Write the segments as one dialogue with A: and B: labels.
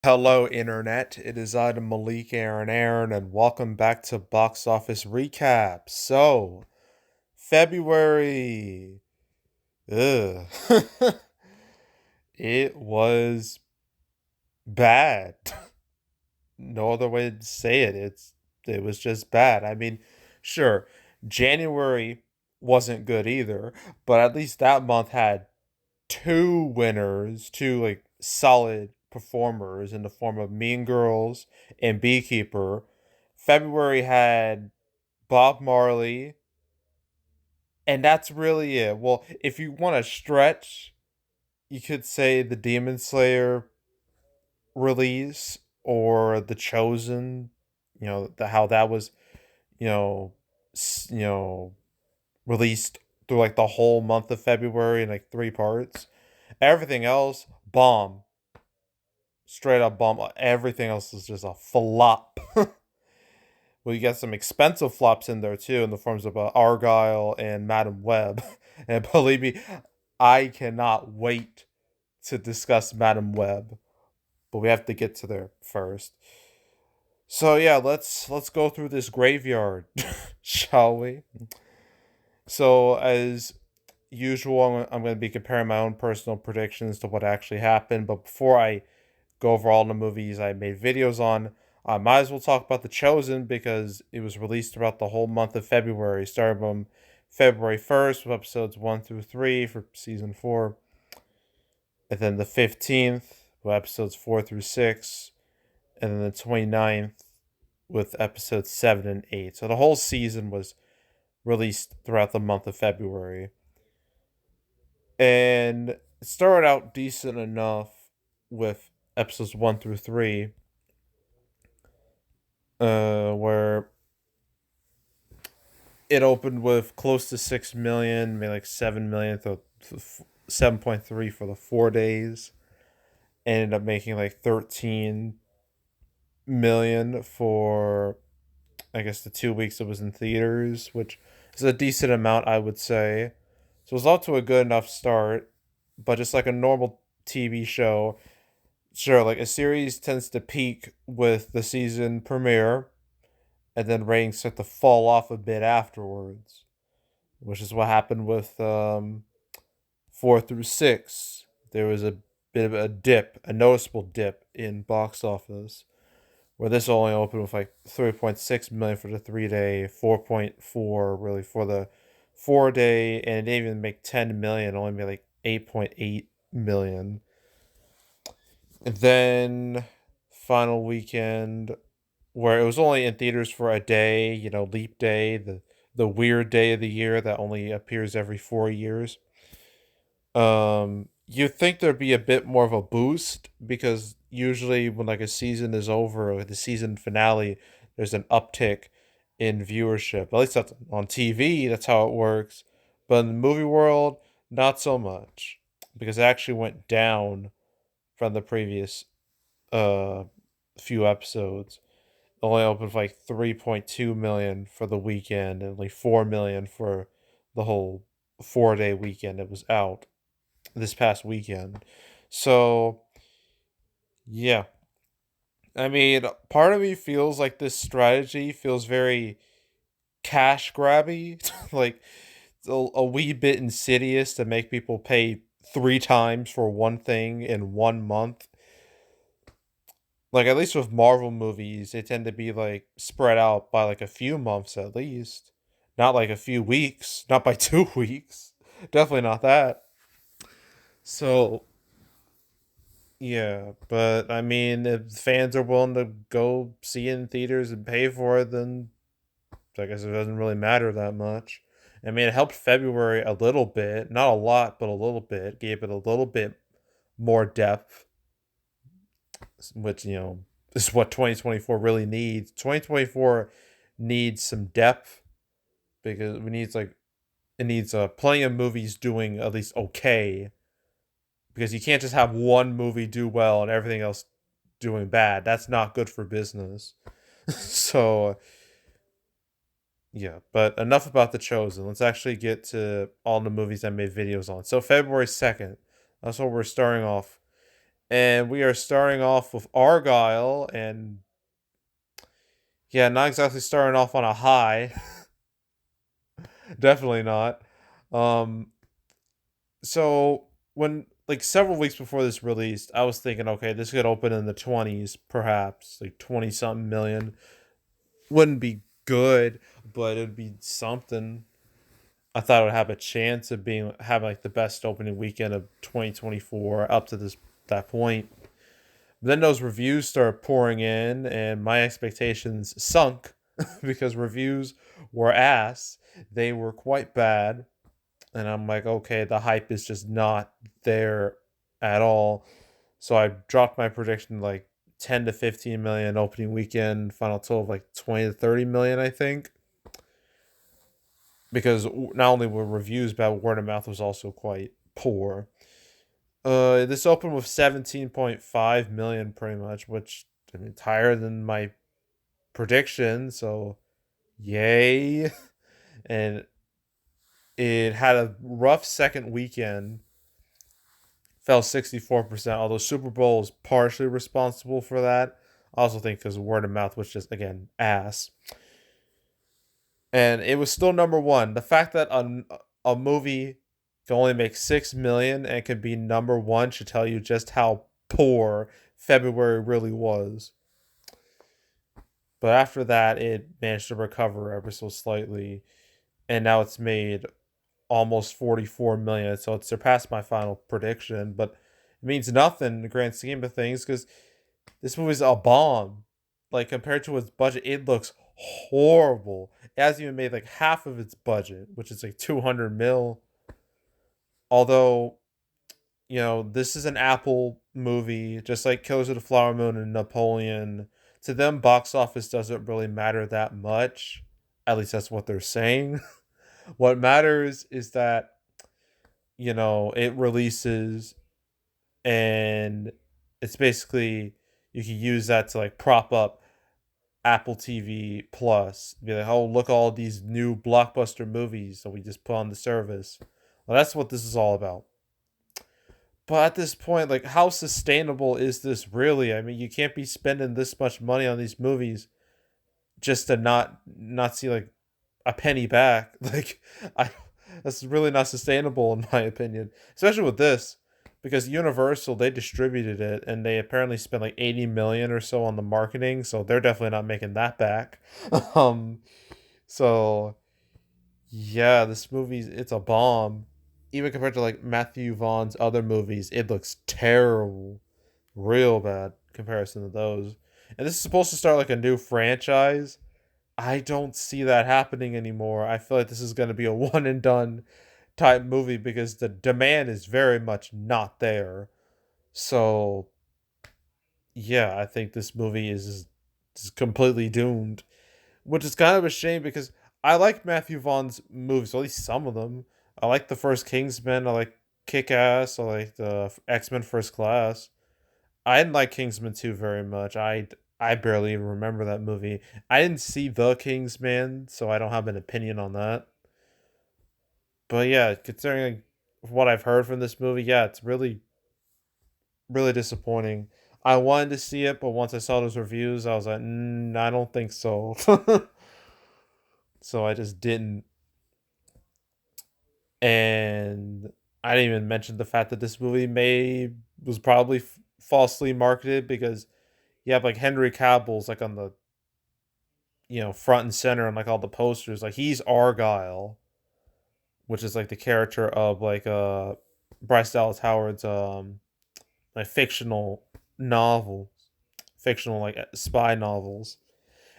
A: Hello, Internet. It is I, the Malik Aaron, and welcome back to Box Office Recap. So, February. Ugh. It was bad. No other way to say it. It was just bad. I mean, sure, January wasn't good either, but at least that month had two winners, two like solid performers in the form of Mean Girls and Beekeeper. February had Bob Marley, and that's really it. Well, if you want to stretch, you could say the Demon Slayer release or the Chosen. How that was, you know, you know, released through like the whole month of February in like three parts. Everything else, bomb. Straight up bomb. Everything else is just a flop. Well, you got some expensive flops in there too, in the forms of Argylle and Madam Web. And believe me, I cannot wait to discuss Madam Web, but we have to get to there first. So yeah, let's go through this graveyard, shall we? So as usual, I'm going to be comparing my own personal predictions to what actually happened. But before I go over all the movies I made videos on, I might as well talk about The Chosen because it was released throughout the whole month of February, starting from February 1st with episodes 1 through 3 for season 4, and then the 15th with episodes 4 through 6, and then the 29th with episodes 7 and 8. So the whole season was released throughout the month of February. And it started out decent enough with episodes 1 through 3, where it opened with close to 6 million, maybe like 7 million, 7.3 for the 4 days. Ended up making like 13 million for, I guess, the 2 weeks it was in theaters, which is a decent amount, I would say. So it was off to a good enough start, but just like a normal TV show, sure, like a series tends to peak with the season premiere, and then ratings start to fall off a bit afterwards, which is what happened with 4 through 6. There was a bit of a dip, a noticeable dip in box office, where this only opened with like 3.6 million for the 3 day, 4.4 really for the 4 day, and it didn't even make 10 million, only made like 8.8 million. And then final weekend, where it was only in theaters for a day, Leap Day, the weird day of the year that only appears every 4 years. You think there'd be a bit more of a boost because usually when like a season is over or the season finale, there's an uptick in viewership. At least that's on TV, that's how it works. But in the movie world, not so much because it actually went down from the previous uh few episodes. Only opened for like 3.2 million for the weekend and like 4 million for the whole 4 day weekend it was out this past weekend. So, yeah. I mean, part of me feels like this strategy feels very cash grabby, like a wee bit insidious to make people pay three times for one thing in 1 month. Like, at least with Marvel movies, they tend to be like spread out by like a few months at least, not like a few weeks, not by 2 weeks. Definitely not that. So, yeah, but I mean, if fans are willing to go see it in theaters and pay for it, then I guess it doesn't really matter that much. I mean, it helped February a little bit, not a lot, but a little bit, gave it a little bit more depth, which, is what 2024 really needs. 2024 needs some depth because it needs plenty of movies doing at least okay, because you can't just have one movie do well and everything else doing bad. That's not good for business. So, yeah, but enough about The Chosen. Let's actually get to all the movies I made videos on. So, February 2nd, that's what we're starting off. And we are starting off with Argylle, and yeah, not exactly starting off on a high. Definitely not. Um, so when like several weeks before this released, I was thinking, okay, this could open in the 20s, perhaps like 20 something million. Wouldn't be good, but it'd be something. I thought it would have a chance of being having like the best opening weekend of 2024 up to this that point. Then those reviews started pouring in, and my expectations sunk because reviews were ass. They were quite bad, and I'm like, okay, the hype is just not there at all. So I dropped my prediction like 10 to 15 million opening weekend, final total of like 20 to 30 million, I think. Because not only were reviews bad, word of mouth was also quite poor. This opened with 17.5 million pretty much, which I mean, it's higher than my prediction, so yay. And it had a rough second weekend, fell 64%, although Super Bowl is partially responsible for that. I also think because word of mouth was just, again, ass. And it was still number one. The fact that a movie can only make 6 million and can be number one should tell you just how poor February really was. But after that, it managed to recover ever so slightly, and now it's made almost 44 million. So it surpassed my final prediction, but it means nothing in the grand scheme of things because this movie's a bomb. Like compared to its budget, it looks horrible. It hasn't even made like half of its budget, which is like 200 mil. Although, this is an Apple movie, just like Killers of the Flower Moon and Napoleon. To them, box office doesn't really matter that much. At least that's what they're saying. What matters is that, it releases, and it's basically you can use that to like prop up Apple TV Plus. Be like, oh, look, all these new blockbuster movies that we just put on the service. Well, that's what this is all about. But at this point, like, how sustainable is this really? I mean, you can't be spending this much money on these movies just to not see like a penny back. Like, I that's really not sustainable in my opinion, especially with this, because Universal, they distributed it and they apparently spent like 80 million or so on the marketing, so they're definitely not making that back. um, so yeah, this movie's it's a bomb. Even compared to like Matthew Vaughn's other movies, it looks terrible, real bad comparison to those. And this is supposed to start like a new franchise. I don't see that happening anymore. I feel like this is going to be a one and done type movie because the demand is very much not there. So, yeah, I think this movie is completely doomed, which is kind of a shame because I like Matthew Vaughn's movies, at least some of them. I like the first Kingsman. I like Kick Ass. I like the X Men First Class. I didn't like Kingsman 2 very much. I barely even remember that movie. I didn't see The Kingsman, so I don't have an opinion on that. But yeah, considering what I've heard from this movie, yeah, it's really really disappointing. I wanted to see it, but once I saw those reviews, I was like, I don't think so. So I just didn't. And I didn't even mention the fact that this movie may was probably falsely marketed because you have like Henry Cavill's like on the front and center and like all the posters, like he's Argyle, which is like the character of like Bryce Dallas Howard's like novel fictional like spy novels.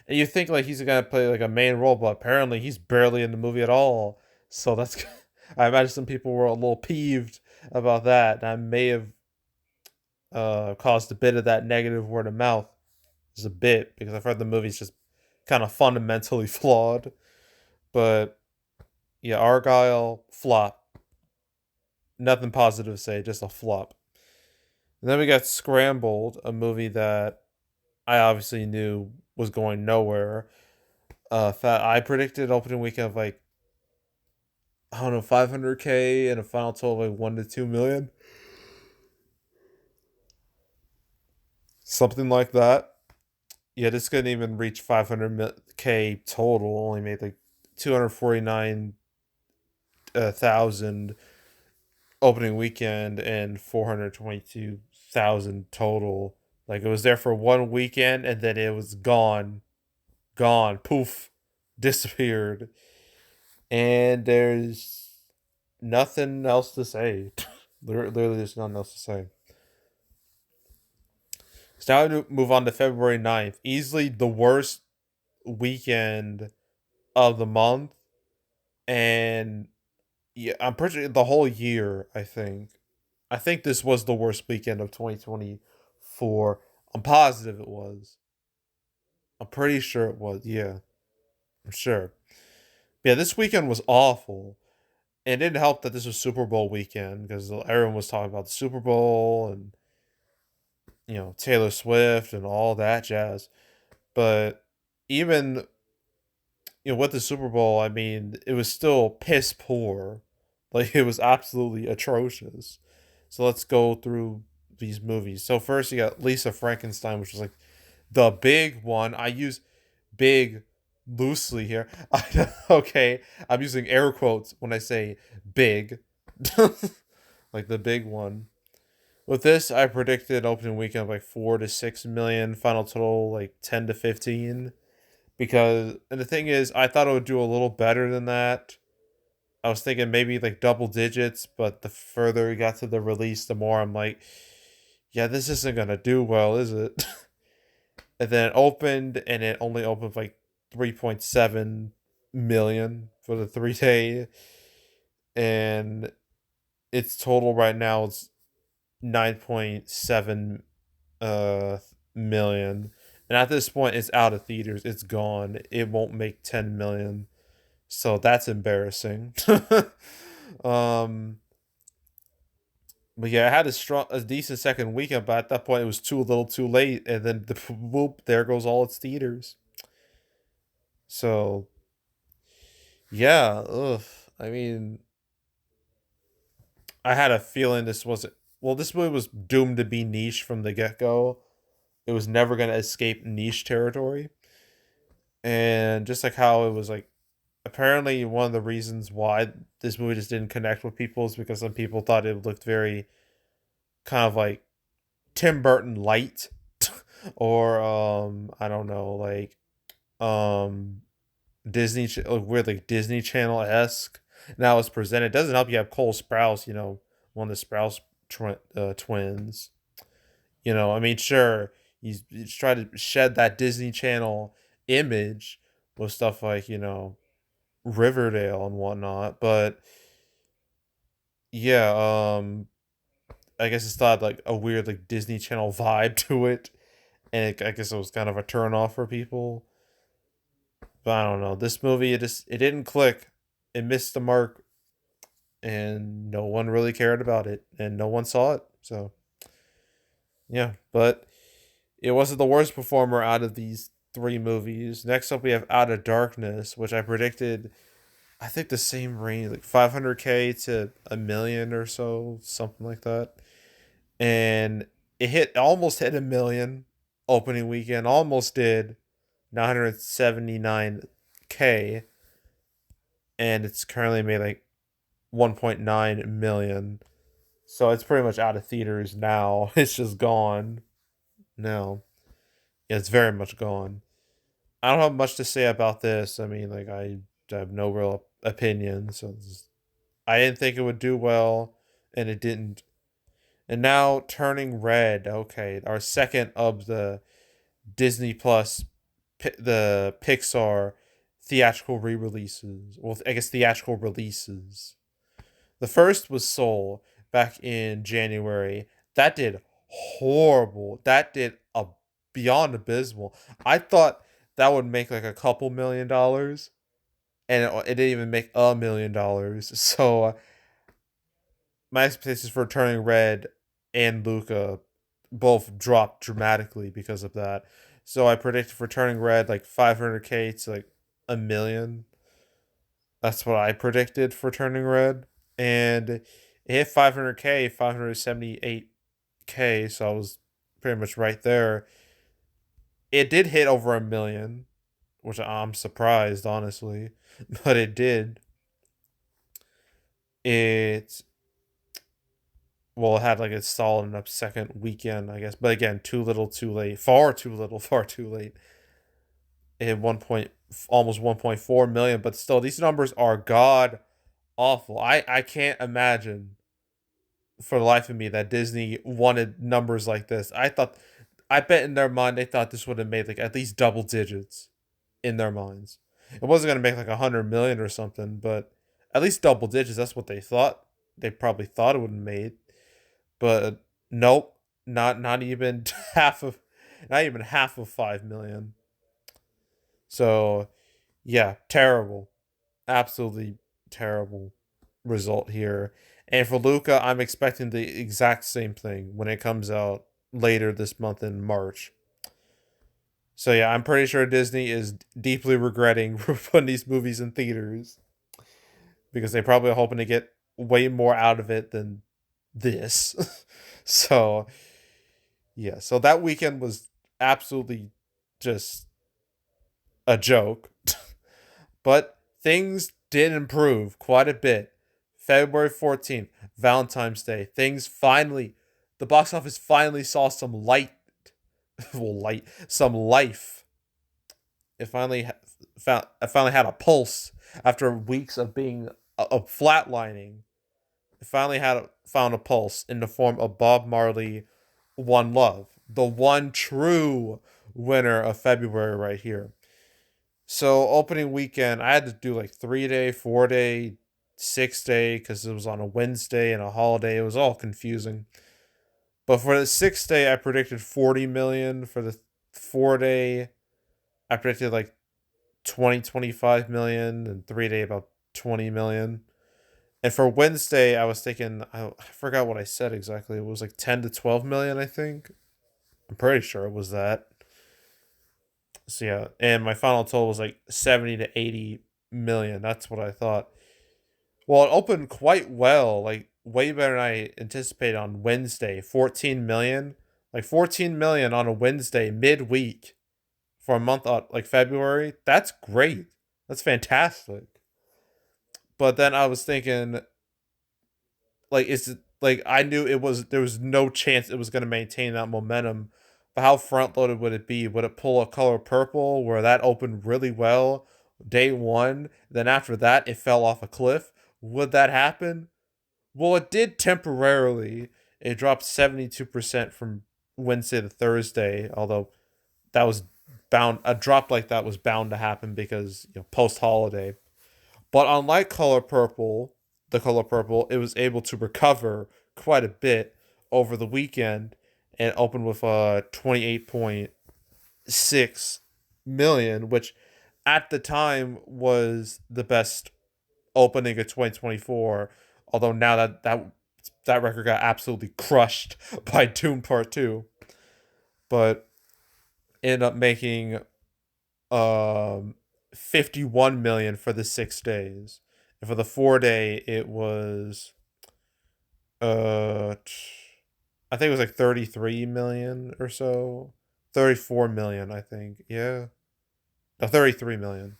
A: And you think like he's gonna play like a main role, but apparently he's barely in the movie at all. So that's I imagine some people were a little peeved about that, and I may have caused a bit of that negative word of mouth, just a bit, because I've heard the movie's just kind of fundamentally flawed. But yeah, Argyle flop. Nothing positive to say, just a flop. And then we got Scrambled, a movie that I obviously knew was going nowhere. I predicted opening weekend of like I don't know 500K and a final total of like 1 to 2 million. something like that. Yeah, this couldn't even reach 500k total. Only made like 249,000 opening weekend and 422,000 total. Like it was there for one weekend and then it was gone, gone, poof, disappeared. And there's nothing else to say. Literally, there's nothing else to say. So now we move on to February 9th. Easily the worst weekend of the month. And yeah, I'm pretty sure the whole year, I think. I think this was the worst weekend of 2024. I'm positive it was. I'm pretty sure it was. Yeah, I'm sure. Yeah, this weekend was awful. And it didn't help that this was Super Bowl weekend because everyone was talking about the Super Bowl and, Taylor Swift and all that jazz. But even, with the Super Bowl, I mean, it was still piss poor. Like, it was absolutely atrocious. So let's go through these movies. So first you got Lisa Frankenstein, which was like the big one. I use big loosely here. Okay, I'm using air quotes when I say big. Like the big one. With this, I predicted opening weekend of like 4 to 6 million, final total like 10 to 15. And the thing is, I thought it would do a little better than that. I was thinking maybe like double digits, but the further we got to the release, the more I'm like, yeah, this isn't gonna do well, is it? And then it opened, and it only opened like 3.7 million for the 3 day, and its total right now is 9.7 million. And at this point, it's out of theaters. It's gone. It won't make 10 million. So that's embarrassing. um, but yeah, I had a decent second weekend, but at that point it was too little, too late, and then the whoop, there goes all its theaters. So yeah, ugh. I mean, I had a feeling this wasn't. Well, this movie was doomed to be niche from the get go. It was never gonna escape niche territory, and just like how it was like apparently one of the reasons why this movie just didn't connect with people is because some people thought it looked very kind of like Tim Burton light or I don't know, like um like weird like Disney Channel esque. Now it's presented. It doesn't help you have Cole Sprouse, one of the twins. I mean, sure, he's trying to shed that Disney Channel image with stuff like Riverdale and whatnot, but yeah, I guess it's not like a weird like Disney Channel vibe to it, and I guess it was kind of a turn off for people. But I don't know. This movie, it didn't click. It missed the mark, and no one really cared about it, and no one saw it. So yeah, but it wasn't the worst performer out of these three movies. Next up, we have Out of Darkness, which I predicted. I think the same range, like 500k to a million or so, something like that. And almost hit a million opening weekend, almost did 979k, and it's currently made like 1.9 million. So it's pretty much out of theaters now. It's just gone. No. Yeah, it's very much gone. I don't have much to say about this. I mean, like I have no real opinion, so I didn't think it would do well, and it didn't. And now Turning Red. Okay, our second of the Disney Plus, the Pixar theatrical re-releases. Well, I guess theatrical releases. The first was Soul back in January. That did horrible. That did a beyond abysmal. I thought that would make like a couple $1 million, and it didn't even make $1 million. So my expectations for Turning Red and Luca both dropped dramatically because of that. So I predicted for Turning Red like 500k to like a million. That's what I predicted for Turning Red, and it hit 500k, 578k. So I was pretty much right there. It did hit over a million, which I'm surprised, honestly, but it did. It Well, it had like a solid enough second weekend, I guess. But again, too little, too late. Far too little, far too late. It hit almost 1.4 million, but still, these numbers are god awful. I can't imagine for the life of me that Disney wanted numbers like this. I bet in their mind they thought this would have made like at least double digits in their minds. It wasn't gonna make like 100 million or something, but at least double digits. That's what they thought. They probably thought it would have made, but nope, not even half of, not even half of 5 million. So yeah, terrible, absolutely terrible result here. And for Luca, I'm expecting the exact same thing when it comes out later this month in March. So yeah, I'm pretty sure Disney is deeply regretting putting these movies in theaters because they probably are hoping to get way more out of it than this. So yeah, so that weekend was absolutely just a joke. But things did improve quite a bit. February 14th, Valentine's Day, the box office finally saw some light, some life. It finally had a pulse after weeks of being a flatlining. It finally found a pulse in the form of Bob Marley, One Love, the one true winner of February right here. So opening weekend, I had to do like 3 day, 4 day, 6 day because it was on a Wednesday and a holiday. It was all confusing. But for the 6 day, I predicted 40 million. For the 4 day, I predicted like 25 million, and 3 day about 20 million. And for Wednesday, I was thinking I forgot what I said exactly. It was like 10 to 12 million, I think. I'm pretty sure it was that. So yeah, and my final total was like 70 to 80 million. That's what I thought. Well, it opened quite well, like way better than I anticipated on Wednesday. 14 million, like 14 million on a Wednesday midweek for a month like February. That's great. That's fantastic. But then I was thinking, like, is it like I knew there was no chance it was going to maintain that momentum. But how front loaded would it be? Would it pull a Color Purple where that opened really well day one? Then after that, it fell off a cliff. Would that happen? Well, it did temporarily. It dropped 72% from Wednesday to Thursday, although that was a drop like that was bound to happen because, post holiday. But unlike the Color Purple, it was able to recover quite a bit over the weekend and opened with 28.6 million, which at the time was the best opening of 2024. Although now that record got absolutely crushed by Dune Part 2, but ended up making um 51 million for the 6 days. And for the 4 day, it was uh I think it was like 33 million or so. 34 million, I think. Yeah. No, 33 million.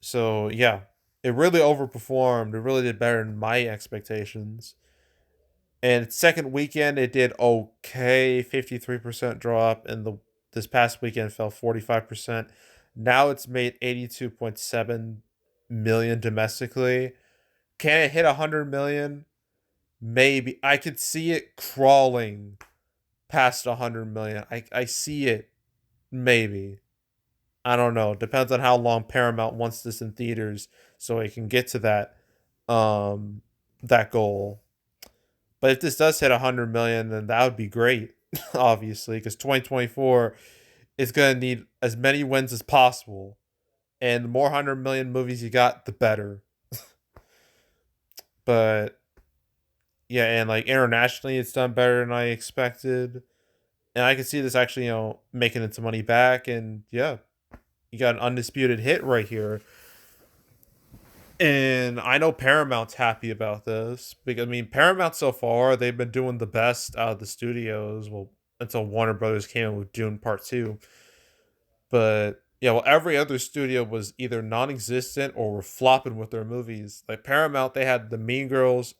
A: So, yeah. It really overperformed. It really did better than my expectations. And second weekend, it did okay, 53% drop, and this past weekend fell 45%. Now it's made 82.7 million domestically. Can it hit 100 million? Maybe. I could see it crawling past 100 million. I see it, maybe. I don't know. Depends on how long Paramount wants this in theaters so it can get to that goal. But if this does hit 100 million, then that would be great, obviously, because 2024 is going to need as many wins as possible. And the more 100 million movies you got, the better. But yeah, and like internationally, it's done better than I expected. And I can see this actually, making its money back. And yeah, you got an undisputed hit right here. And I know Paramount's happy about this because I mean Paramount so far they've been doing the best out of the studios. Well, until Warner Brothers came in with Dune Part Two. But yeah, well, every other studio was either non-existent or were flopping with their movies. Like Paramount, they had the Mean Girls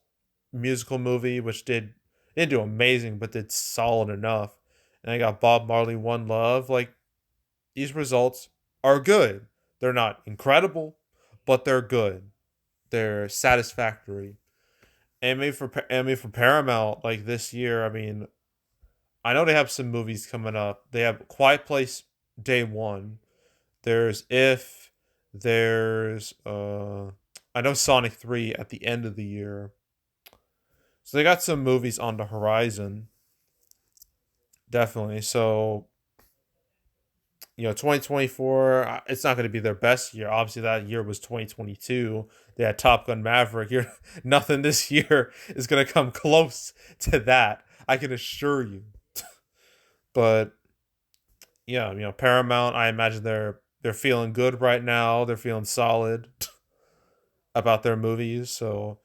A: musical movie, which didn't do amazing, but did solid enough. And I got Bob Marley One Love. Like these results are good. They're not incredible, but they're good. They're satisfactory. And for Paramount, like this year, I mean, I know they have some movies coming up. They have Quiet Place Day One. There's If. There's I know Sonic 3 at the end of the year. So they got some movies on the horizon, definitely. So 2024, it's not going to be their best year. Obviously, that year was 2022. They had Top Gun Maverick. Nothing this year is going to come close to that. I can assure you. But yeah, Paramount. I imagine they're feeling good right now. They're feeling solid about their movies. So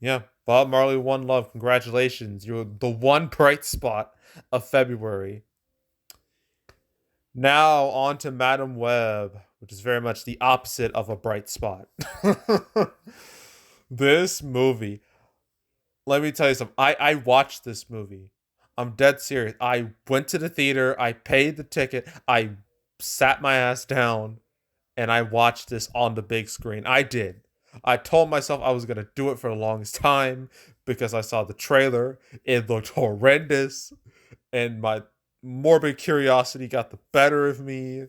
A: yeah, Bob Marley, One Love. Congratulations, you're the one bright spot of February. Now on to Madam Web, which is very much the opposite of a bright spot. This movie, let me tell you something. I watched this movie. I'm dead serious. I went to the theater, I paid the ticket, I sat my ass down, and I watched this on the big screen. I did. I told myself I was gonna do it for the longest time because I saw the trailer. It looked horrendous, and my morbid curiosity got the better of me.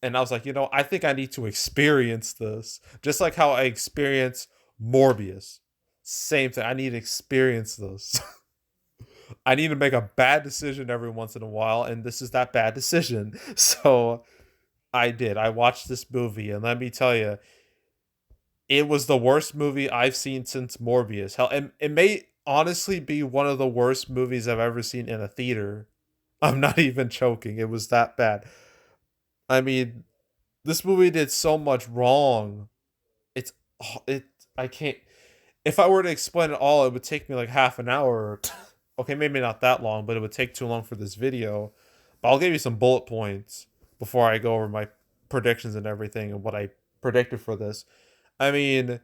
A: And I was like, I think I need to experience this. Just like how I experienced Morbius. Same thing. I need to experience this. I need to make a bad decision every once in a while, and this is that bad decision. So I did. I watched this movie, and let me tell you, it was the worst movie I've seen since Morbius. Hell, and it may honestly be one of the worst movies I've ever seen in a theater. I'm not even joking. It was that bad. I mean, this movie did so much wrong. It's it. I can't. If I were to explain it all, it would take me like half an hour. Okay, maybe not that long, but it would take too long for this video. But I'll give you some bullet points before I go over my predictions and everything and what I predicted for this. I mean,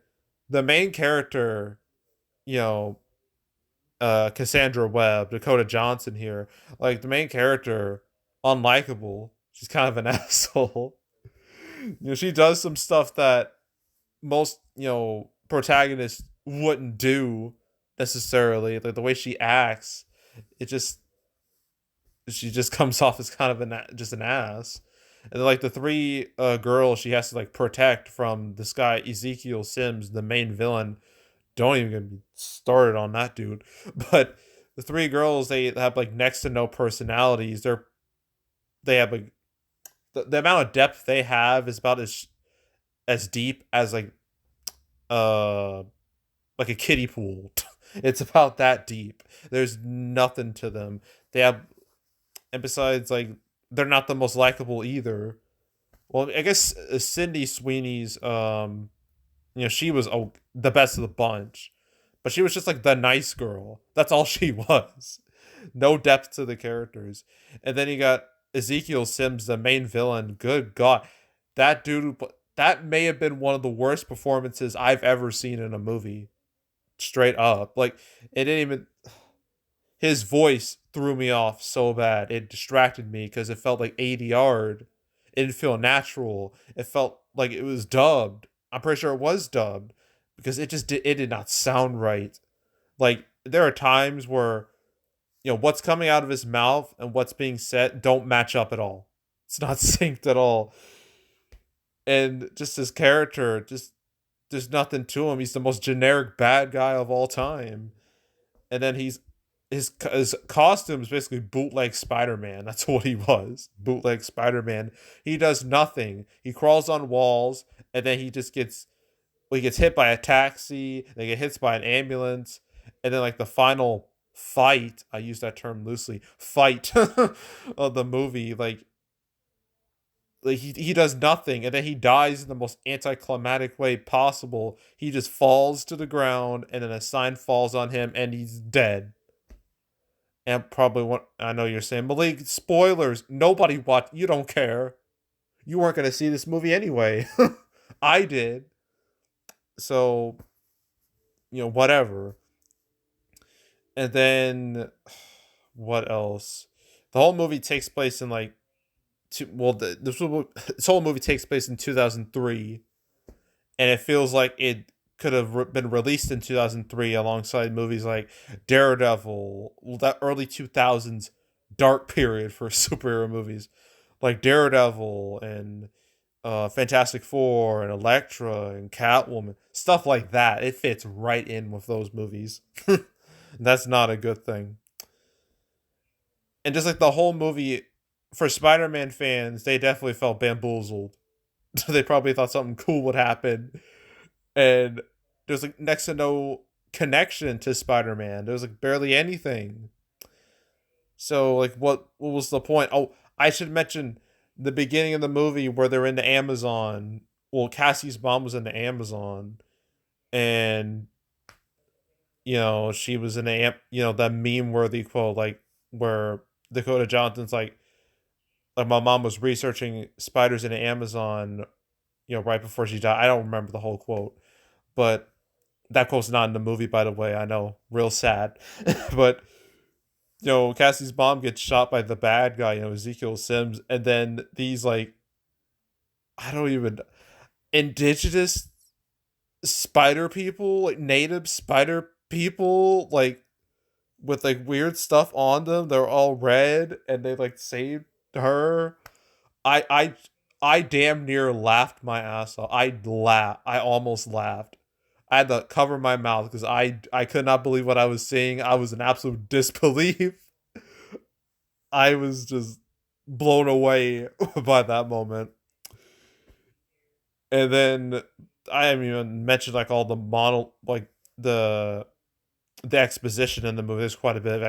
A: the main character, you know, Cassandra Webb, Dakota Johnson here, like the main character, unlikable. She's kind of an asshole. She does some stuff that most, protagonists wouldn't do necessarily. Like the way she acts, it just she just comes off as kind of just an ass. And then like the three girls she has to like protect from this guy Ezekiel Sims, the main villain. Don't even get me started on that dude. But the three girls, they have like next to no personalities. They have like the amount of depth they have is about as deep as uh like a kiddie pool. It's about that deep. There's nothing to them. They have, and besides, like, they're not the most likable either. Well, I guess Cindy Sweeney's, she was the best of the bunch, but she was just like the nice girl. That's all she was. No depth to the characters. And then you got Ezekiel Sims, the main villain. Good God, that dude. That may have been one of the worst performances I've ever seen in a movie. Straight up, like it didn't even. His voice threw me off so bad. It distracted me because it felt like ADR. It didn't feel natural. It felt like it was dubbed. I'm pretty sure it was dubbed because it did not sound right. Like there are times where what's coming out of his mouth and what's being said don't match up at all. It's not synced at all. And just his character, just there's nothing to him. He's the most generic bad guy of all time. And then his costume is basically bootleg Spider-Man. That's what he was. Bootleg Spider-Man. He does nothing. He crawls on walls, and then he gets hit by a taxi, they get hit by an ambulance, and then like the final fight, I use that term loosely, fight of the movie, like he does nothing, and then he dies in the most anticlimactic way possible. He just falls to the ground, and then a sign falls on him, and he's dead. And probably what I know you're saying, Malik, spoilers. Nobody watched. You don't care. You weren't going to see this movie anyway. I did. So, whatever. And then what else? The whole movie takes place in like this whole movie takes place in 2003, and it feels like it could have been released in 2003 alongside movies like Daredevil, that early 2000s dark period for superhero movies, like Daredevil and Fantastic Four and Elektra and Catwoman, stuff like that. It fits right in with those movies. That's not a good thing. And just like the whole movie, for Spider-Man fans, they definitely felt bamboozled. They probably thought something cool would happen, and there's like next to no connection to Spider-Man. There's like barely anything. So like, what was the point? Oh, I should mention the beginning of the movie where they're in the Amazon. Well, Cassie's mom was in the Amazon, and she was in that meme worthy quote, like where Dakota Johnson's like my mom was researching spiders in the Amazon, right before she died. I don't remember the whole quote, but that quote's not in the movie, by the way. I know, real sad, but Cassie's mom gets shot by the bad guy, Ezekiel Sims, and then these like I don't even indigenous spider people, like native spider people, like with like weird stuff on them. They're all red, and they like saved her. I I I damn near laughed my ass off. I almost laughed. I had to cover my mouth because I could not believe what I was seeing. I was in absolute disbelief. I was just blown away by that moment. And then I haven't even mentioned like all the model, like the the exposition in the movie. There's quite a bit of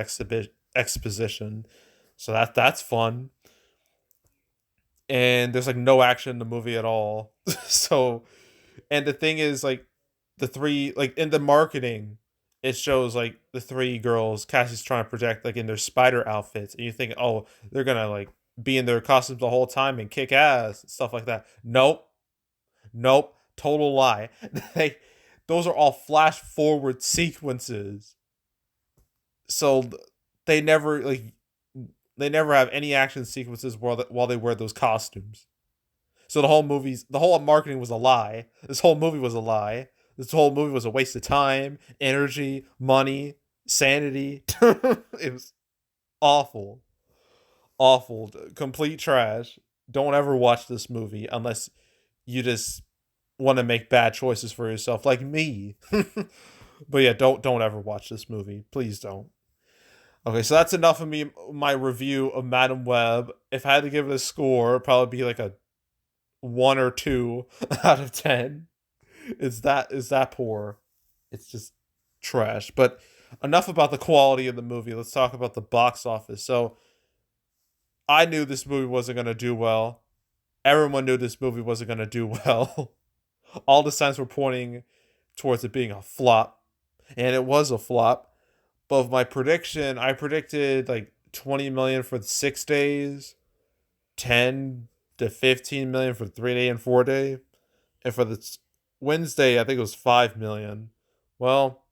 A: exposition, so that's fun. And there's like no action in the movie at all. So, and the thing is, like the three, like in the marketing, it shows like the three girls Cassie's trying to project like in their spider outfits, and you think, oh, they're gonna like be in their costumes the whole time and kick ass and stuff like that. Nope, nope, total lie. they those are all flash forward sequences, so they never like they never have any action sequences while they wear those costumes. So the whole marketing was a lie. This whole movie was a lie. This whole movie was a waste of time, energy, money, sanity. It was awful, awful, complete trash. Don't ever watch this movie unless you just want to make bad choices for yourself, like me. But yeah, don't ever watch this movie. Please don't. Okay, so that's enough of me. My review of Madam Web. If I had to give it a score, it'd probably be like a 1 or 2 out of 10. Is that poor? It's just trash. But enough about the quality of the movie. Let's talk about the box office. So I knew this movie wasn't gonna do well. Everyone knew this movie wasn't gonna do well. All the signs were pointing towards it being a flop, and it was a flop. But of my prediction, I predicted like 20 million for the 6 days, 10 to 15 million for the 3 day and 4 day, and for the Wednesday, I think it was 5 million. Well,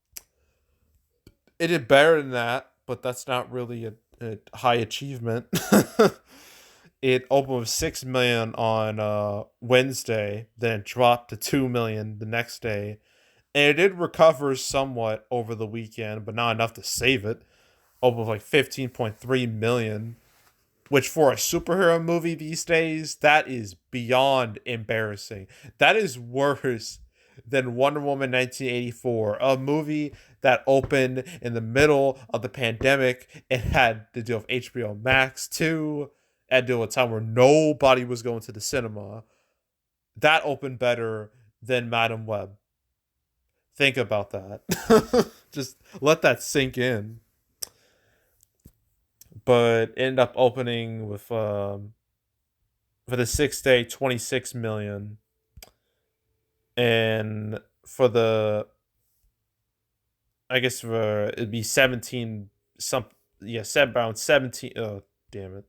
A: it did better than that, but that's not really a high achievement. It opened with 6 million on Wednesday, then it dropped to 2 million the next day, and it did recover somewhat over the weekend, but not enough to save it. Opened with like 15.3 million, which for a superhero movie these days, that is beyond embarrassing. That is worse than Wonder Woman 1984, a movie that opened in the middle of the pandemic and had to deal with HBO Max too, had to deal with a time where nobody was going to the cinema. That opened better than Madam Web. Think about that. Just let that sink in. But ended up opening with for the 6 day 26 million, and for the I guess for it'd be 17 some yeah, set around 17. Oh, damn it.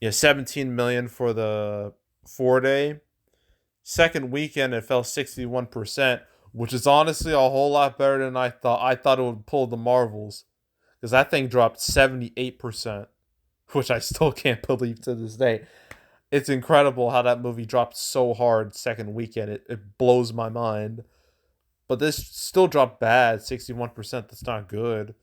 A: Yeah, 17 million for the 4 day. Second weekend, it fell 61%, which is honestly a whole lot better than I thought. I thought it would pull the Marvels because that thing dropped 78%, which I still can't believe to this day. It's incredible how that movie dropped so hard second weekend. It blows my mind. But this still dropped bad, 61%. That's not good.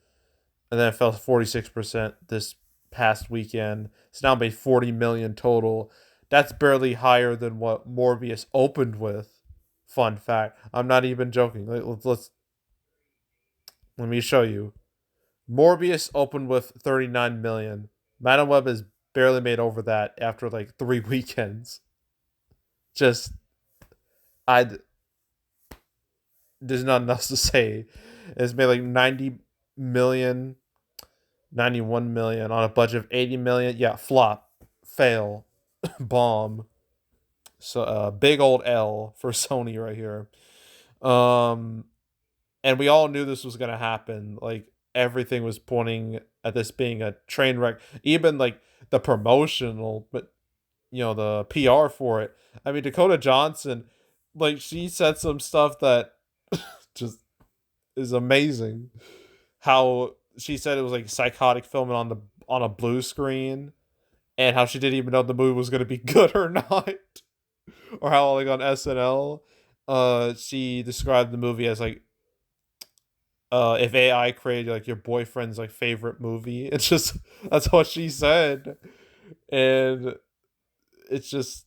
A: And then it fell 46% this past weekend. It's now made 40 million total. That's barely higher than what Morbius opened with. Fun fact. I'm not even joking. Let me show you. Morbius opened with 39 million. Madam Web has barely made over that after like 3 weekends. Just I there's nothing else to say. It's made like 90 million, 91 million on a budget of 80 million. Yeah, flop, fail, bomb. So big old L for Sony right here. Um and we all knew this was going to happen. Like everything was pointing at this being a train wreck. Even like the promotional, but the PR for it. I mean, Dakota Johnson, like she said some stuff that just is amazing. How she said it was like psychotic filming on a blue screen, and how she didn't even know the movie was gonna be good or not, or how like on SNL, she described the movie as like if AI created like your boyfriend's like favorite movie. It's just that's what she said, and it's just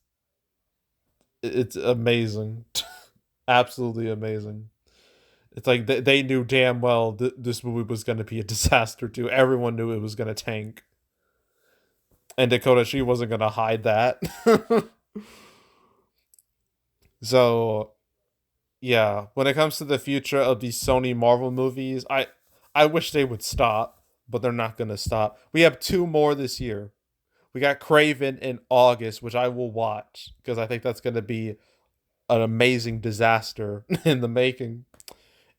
A: it's amazing, absolutely amazing. It's like they knew damn well this movie was going to be a disaster too. Everyone knew it was going to tank, and Dakota she wasn't going to hide that. So yeah, when it comes to the future of these Sony Marvel movies, I wish they would stop, but they're not going to stop. We have two more this year. We got Craven in August, which I will watch because I think that's going to be an amazing disaster in the making.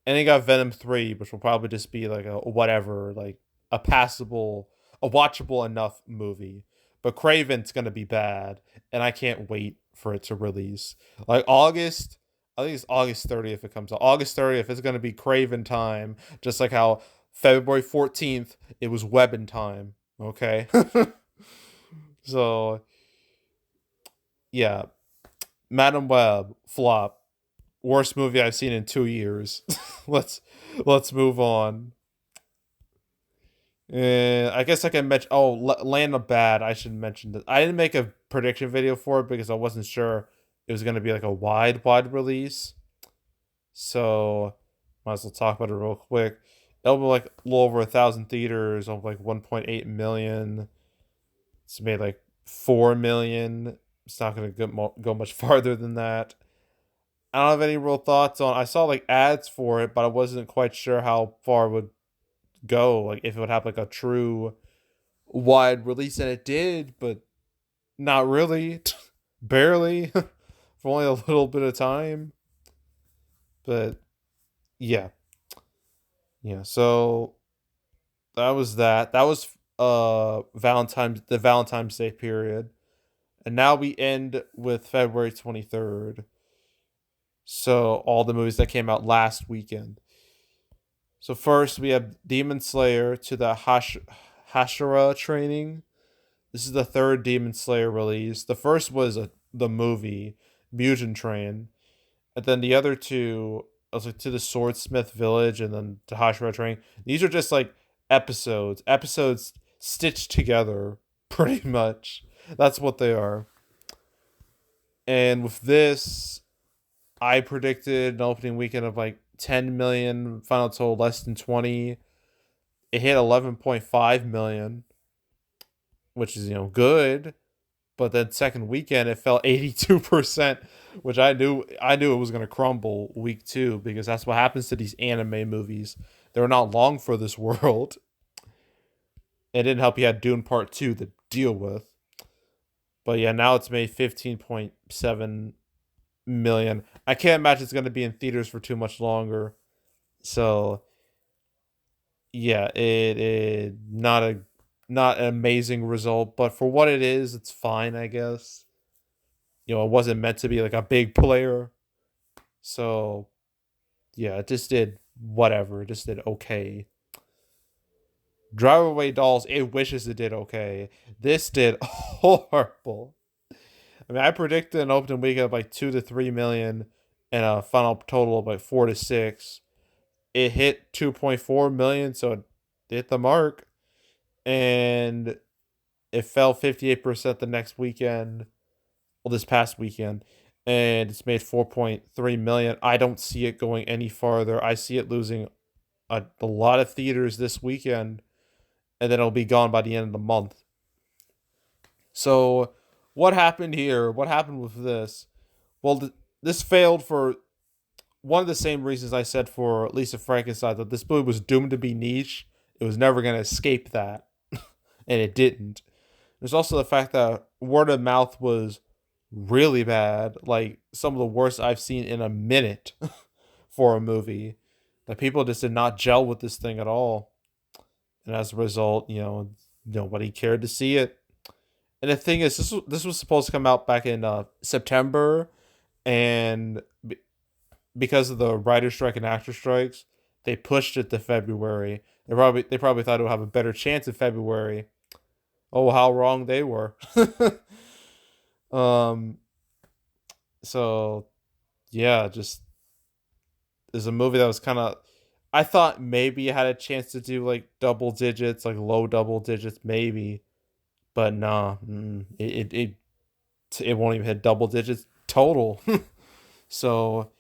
A: And they got Venom 3, which will probably just be like a whatever, like a passable, a watchable enough movie. But Craven's gonna be bad, and I can't wait for it to release. Like August, I think it's August 30th it comes out. August 30th is gonna be Craven time, just like how February 14th it was Webbin time. Okay. So yeah. Madam Web, flop. Worst movie I've seen in 2 years. let's let's move on. I guess I can mention. Oh, Land of Bad. I should mention that. I didn't make a prediction video for it because I wasn't sure it was gonna be like a wide release. So might as well talk about it real quick. It'll be like a little over 1,000 theaters of like 1.8 million. It's made like 4 million. It's not gonna go much farther than that. I don't have any real thoughts on. I saw like ads for it, but I wasn't quite sure how far it would go. Like if it would have like a true wide release, and it did, but not really, barely, for only a little bit of time. But yeah, yeah. So that was that. That was Valentine's Day period, and now we end with February 23rd. So all the movies that came out last weekend. So first we have Demon Slayer to the Hashira training. This is the third Demon Slayer release. The first was the movie Mugen Train, and then the other two I was like to the Swordsmith Village and then to Hashira training. These are just like episodes stitched together, pretty much. That's what they are. And with this, I predicted an opening weekend of like 10 million, final total less than 20. It hit 11.5 million, which is, good. But then second weekend it fell 82%, which I knew it was going to crumble week 2 because that's what happens to these anime movies. They're not long for this world. It didn't help you had Dune Part 2 to deal with. But yeah, now it's made 15.7 million. I can't imagine it's going to be in theaters for too much longer. So yeah, it not an amazing result, but for what it is, it's fine, I guess. It wasn't meant to be like a big player, so yeah, it just did whatever. It just did okay. Drive Away Dolls, it wishes it did okay. This did horrible. I mean, I predicted an opening weekend of like 2 to 3 million and a final total of like 4 to 6. It hit 2.4 million, so it hit the mark, and it fell 58% the next weekend. Well, this past weekend, and it's made 4.3 million. I don't see it going any farther. I see it losing a lot of theaters this weekend, and then it'll be gone by the end of the month. So, what happened here? What happened with this? Well, this failed for one of the same reasons I said for Lisa Frankenstein, that this movie was doomed to be niche. It was never going to escape that, and it didn't. There's also the fact that word of mouth was really bad, like some of the worst I've seen in a minute for a movie. That people just did not gel with this thing at all, and as a result, nobody cared to see it. And the thing is, this was supposed to come out back in September, and because of the writer strike and actor strikes, they pushed it to February. They probably thought it would have a better chance in February. Oh, how wrong they were. um. So yeah, just is a movie that was kind of. I thought maybe it had a chance to do like double digits, like low double digits, maybe, but nah, it won't even hit double digits total. So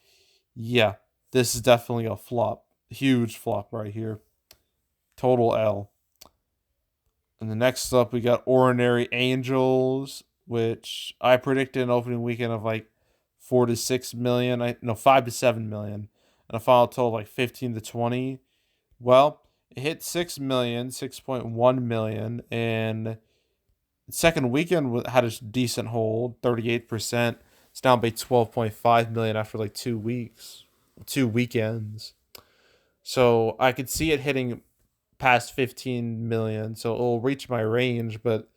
A: yeah, this is definitely a flop, huge flop right here, total L. And the next up, we got Ordinary Angels, which I predicted an opening weekend of like 4 to 6 million. I no 5 to 7 million, and a final total of like 15 to 20. Well, it hit 6 million, 6.1 million, and the second weekend had a decent hold, 38%. It's down by 12.5 million after like 2 weeks, 2 weekends. So I could see it hitting past 15 million, so it'll reach my range. But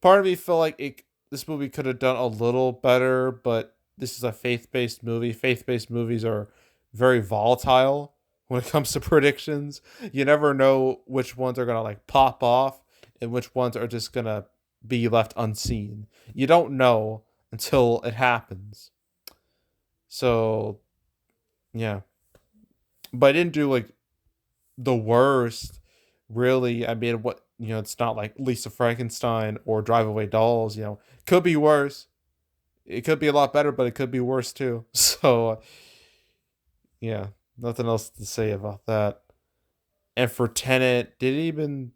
A: part of me felt like this movie could have done a little better, but this is a faith-based movie. Faith-based movies are very volatile when it comes to predictions. You never know which ones are gonna like pop off and which ones are just gonna be left unseen. You don't know until it happens. So yeah, but I didn't do like the worst. Really, I mean, it's not like Lisa Frankenstein or Drive Away Dolls. Could be worse. It could be a lot better, but it could be worse too. So yeah, nothing else to say about that. And for Tenet, did it even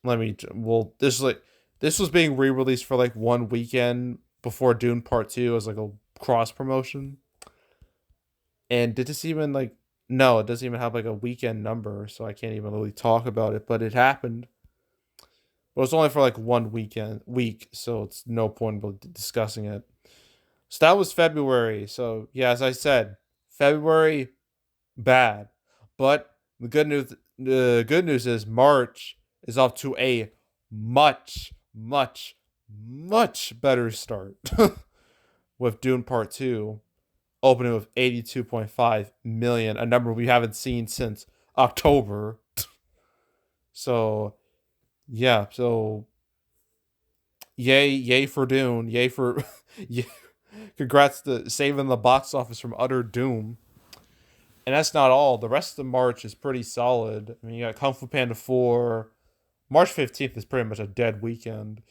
A: let me? Well, this was being re-released for like one weekend before Dune Part Two as like a cross promotion. And did this even like? No, it doesn't even have like a weekend number, so I can't even really talk about it. But it happened. But it's only for like one week, so it's no point in discussing it. So that was February. So yeah, as I said, February bad. But the good news is March is off to a much, much, much better start with Dune Part 2 opening with 82.5 million, a number we haven't seen since October. So yeah, so yay for Dune, yay for yeah, congrats to saving the box office from utter doom. And that's not all. The rest of March is pretty solid. I mean, you got Kung Fu Panda 4. March 15th is pretty much a dead weekend.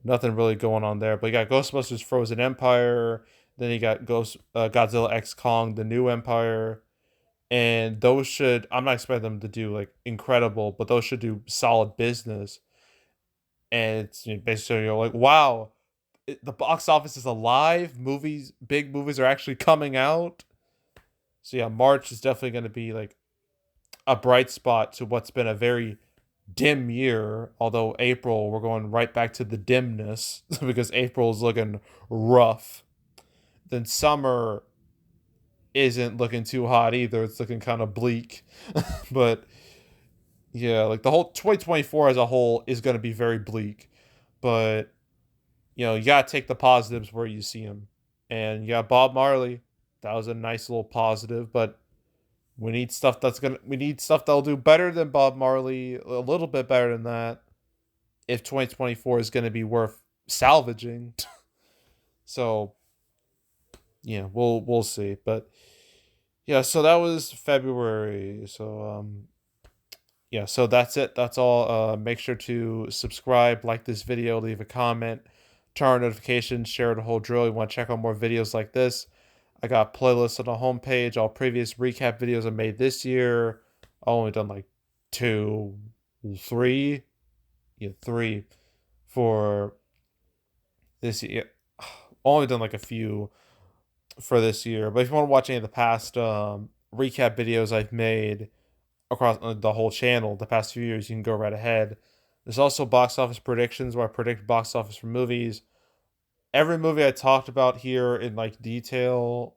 A: Nothing really going on there. But you got Ghostbusters Frozen Empire. Then you got Godzilla X Kong The New Empire. And those I'm not expecting them to do like incredible, but those should do solid business. And it's basically you're like, wow, the box office is alive. Big movies are actually coming out. So yeah, March is definitely going to be like a bright spot to what's been a very dim year. Although April, we're going right back to the dimness because April is looking rough. Then summer isn't looking too hot either. It's looking kind of bleak. But yeah, like the whole 2024 as a whole is going to be very bleak. But you got to take the positives where you see them. And you got Bob Marley. That was a nice little positive, but we need stuff that'll do better than Bob Marley, a little bit better than that if 2024 is going to be worth salvaging. So, yeah, we'll see. But yeah, so that was February. So yeah, so that's it. That's all. Make sure to subscribe, like this video, leave a comment, turn on notifications, share the whole drill. You want to check out more videos like this? I got playlists on the homepage, all previous recap videos I made this year. I only done like two, three, yeah, three for this year. Only done like a few for this year. But if you want to watch any of the past recap videos I've made across the whole channel the past few years, you can go right ahead. There's also box office predictions where I predict box office for movies. Every movie I talked about here in like detail,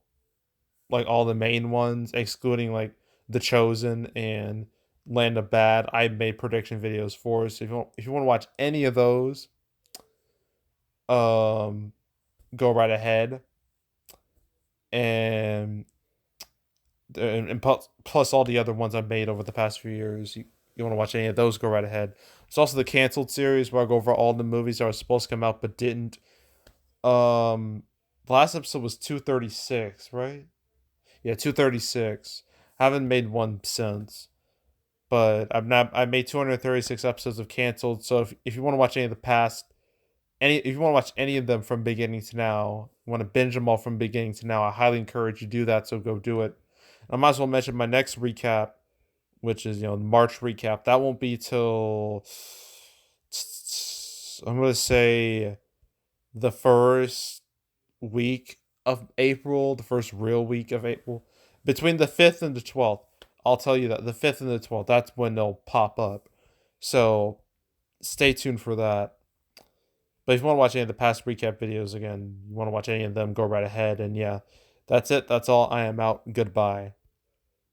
A: like all the main ones, excluding like The Chosen and Land of Bad, I made prediction videos for. So if you want to watch any of those, um, go right ahead. And plus all the other ones I've made over the past few years. You want to watch any of those, go right ahead. It's also the canceled series where I go over all the movies that were supposed to come out but didn't. The last episode was 236, right? Yeah, 236. Haven't made one since. But I made 236 episodes of canceled. So if you want to watch any of the past, if you want to watch any of them from beginning to now, you want to binge them all from beginning to now, I highly encourage you to do that. So go do it. I might as well mention my next recap, which is the March recap. That won't be till I'm gonna say the first week of April, the first real week of April, between the 5th and the 12th. I'll tell you that the 5th and the 12th, that's when they'll pop up. So stay tuned for that. But if you want to watch any of the past recap videos again, you want to watch any of them, go right ahead. And yeah, that's it. That's all. I am out. Goodbye.